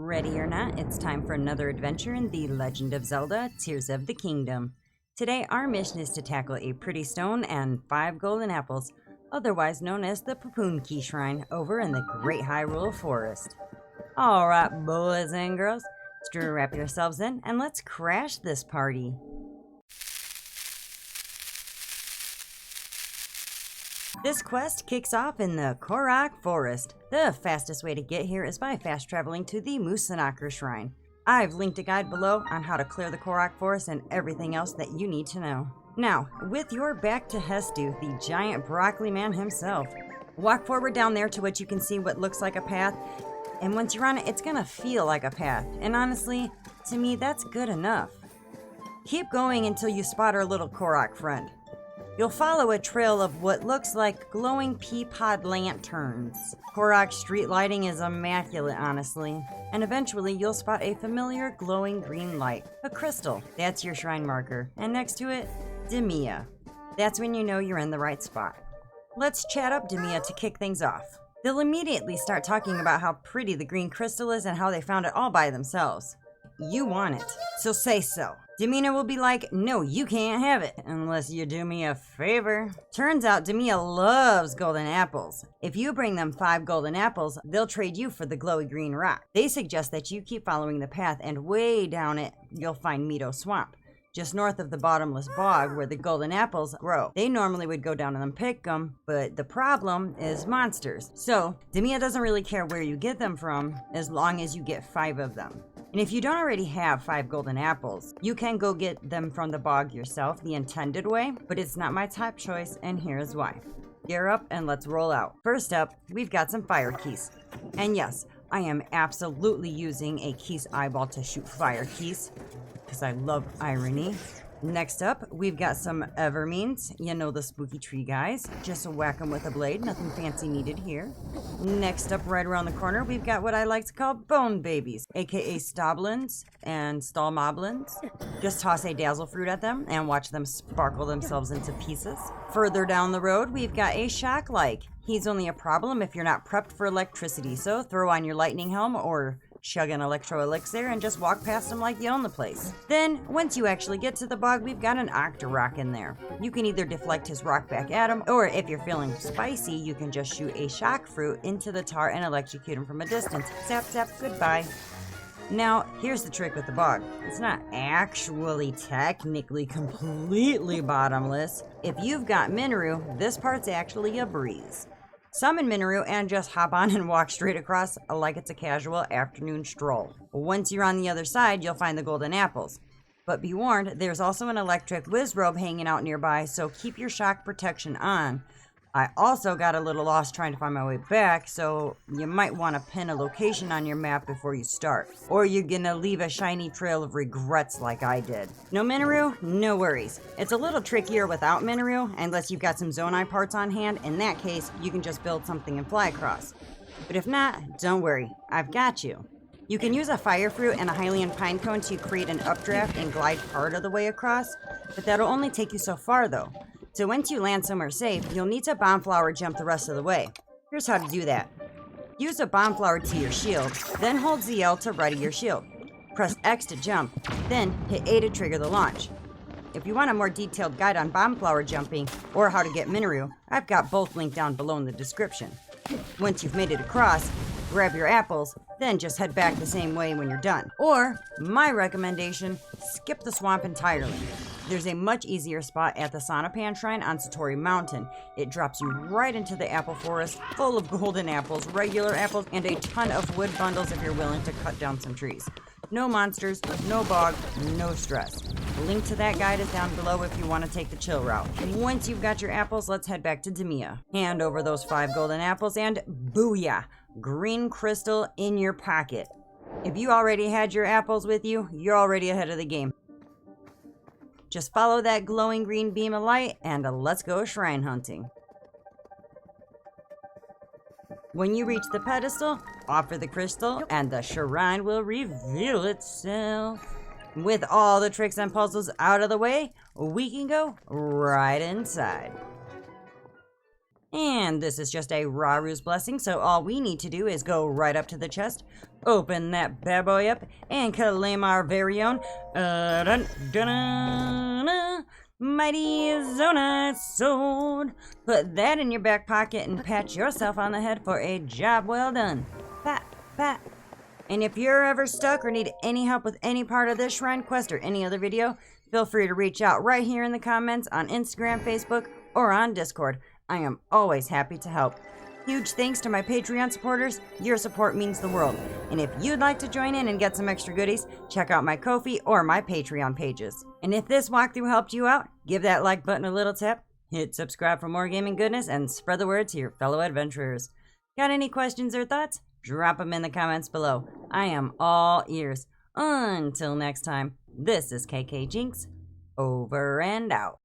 Ready or not, it's time for another adventure in The Legend of Zelda: Tears of the Kingdom. Today, our mission is to tackle a pretty stone and 5 golden apples, otherwise known as the Pupunke Shrine, over in the Great Hyrule Forest. Alright, boys and girls, strap yourselves in and let's crash this party. This quest kicks off in the KKJinxx Forest. The fastest way to get here is by fast traveling to the Pupunke Shrine. I've linked a guide below on how to clear the KKJinxx Forest and everything else that you need to know. Now, with your back to Hestu, the giant broccoli man himself, walk forward down there to what you can see what looks like a path, and once you're on it, it's gonna feel like a path. And honestly, to me, that's good enough. Keep going until you spot our little KKJinxx friend. You'll follow a trail of what looks like glowing pea pod lanterns. KKJinxx street lighting is immaculate, honestly. And eventually, you'll spot a familiar glowing green light. A crystal. That's your shrine marker. And next to it, Demia. That's when you know you're in the right spot. Let's chat up Demia to kick things off. They'll immediately start talking about how pretty the green crystal is and how they found it all by themselves. You want it, so say so. Demia will be like, no, you can't have it, unless you do me a favor. Turns out Demia loves golden apples. If you bring them 5 golden apples, they'll trade you for the glowy green rock. They suggest that you keep following the path, and way down it, you'll find Meadow Swamp, just north of the bottomless bog where the golden apples grow. They normally would go down and pick them, but the problem is monsters. So, Demia doesn't really care where you get them from, as long as you get 5 of them. And if you don't already have 5 golden apples, you can go get them from the bog yourself the intended way, but it's not my top choice, and here's why. Gear up and let's roll out. First up, we've got some fire keys. And yes, I am absolutely using a keys eyeball to shoot fire keys, because I love irony. Next up, we've got some Evermeans. You know, the spooky tree guys. Just whack them with a blade, nothing fancy needed here. Next up, right around the corner, we've got what I like to call bone babies, aka Stoblins and Stallmoblins. Just toss a dazzle fruit at them and watch them sparkle themselves into pieces. Further down the road, we've got a Shock-like. He's only a problem if you're not prepped for electricity, so throw on your lightning helm or chug an electro elixir and just walk past them like you own the place. Then, once you actually get to the bog, we've got an Octorok in there. You can either deflect his rock back at him, or if you're feeling spicy, you can just shoot a shock fruit into the tar and electrocute him from a distance. Zap, zap, goodbye. Now, here's the trick with the bog. It's not actually technically completely bottomless. If you've got Mineru, this part's actually a breeze. Summon Mineru and just hop on and walk straight across like it's a casual afternoon stroll. Once you're on the other side, you'll find the golden apples. But be warned, there's also an electric Wizrobe hanging out nearby, so keep your shock protection on. I also got a little lost trying to find my way back, so you might want to pin a location on your map before you start, or you're gonna leave a shiny trail of regrets like I did. No Mineru? No worries. It's a little trickier without Mineru, unless you've got some Zonai parts on hand. In that case, you can just build something and fly across. But if not, don't worry, I've got you. You can use a fire fruit and a Hylian pine cone to create an updraft and glide part of the way across, but that'll only take you so far though. So once you land somewhere safe, you'll need to bomb flower jump the rest of the way. Here's how to do that. Use a bomb flower to your shield, then hold ZL to ready your shield. Press X to jump, then hit A to trigger the launch. If you want a more detailed guide on bomb flower jumping, or how to get Mineru, I've got both linked down below in the description. Once you've made it across, grab your apples, then just head back the same way when you're done. Or, my recommendation, skip the swamp entirely. There's a much easier spot at the Sonopan Shrine on Satori Mountain. It drops you right into the apple forest, full of golden apples, regular apples, and a ton of wood bundles if you're willing to cut down some trees. No monsters, no bog, no stress. The link to that guide is down below if you want to take the chill route. Once you've got your apples, let's head back to Demia. Hand over those 5 golden apples and booyah! Green crystal in your pocket. If you already had your apples with you, you're already ahead of the game. Just follow that glowing green beam of light and let's go shrine hunting. When you reach the pedestal, offer the crystal and the shrine will reveal itself. With all the tricks and puzzles out of the way, we can go right inside. And this is just a Raru's blessing, so all we need to do is go right up to the chest, open that bad boy up, and claim our very own mighty Zona sword. Put that in your back pocket and pat yourself on the head for a job well done. Pat, pat. And if you're ever stuck or need any help with any part of this shrine quest or any other video, feel free to reach out right here in the comments on Instagram, Facebook, or on Discord. I am always happy to help. Huge thanks to my Patreon supporters. Your support means the world. And if you'd like to join in and get some extra goodies, check out my Ko-fi or my Patreon pages. And if this walkthrough helped you out, give that like button a little tap, hit subscribe for more gaming goodness, and spread the word to your fellow adventurers. Got any questions or thoughts? Drop them in the comments below. I am all ears. Until next time, this is KKJinxx, over and out.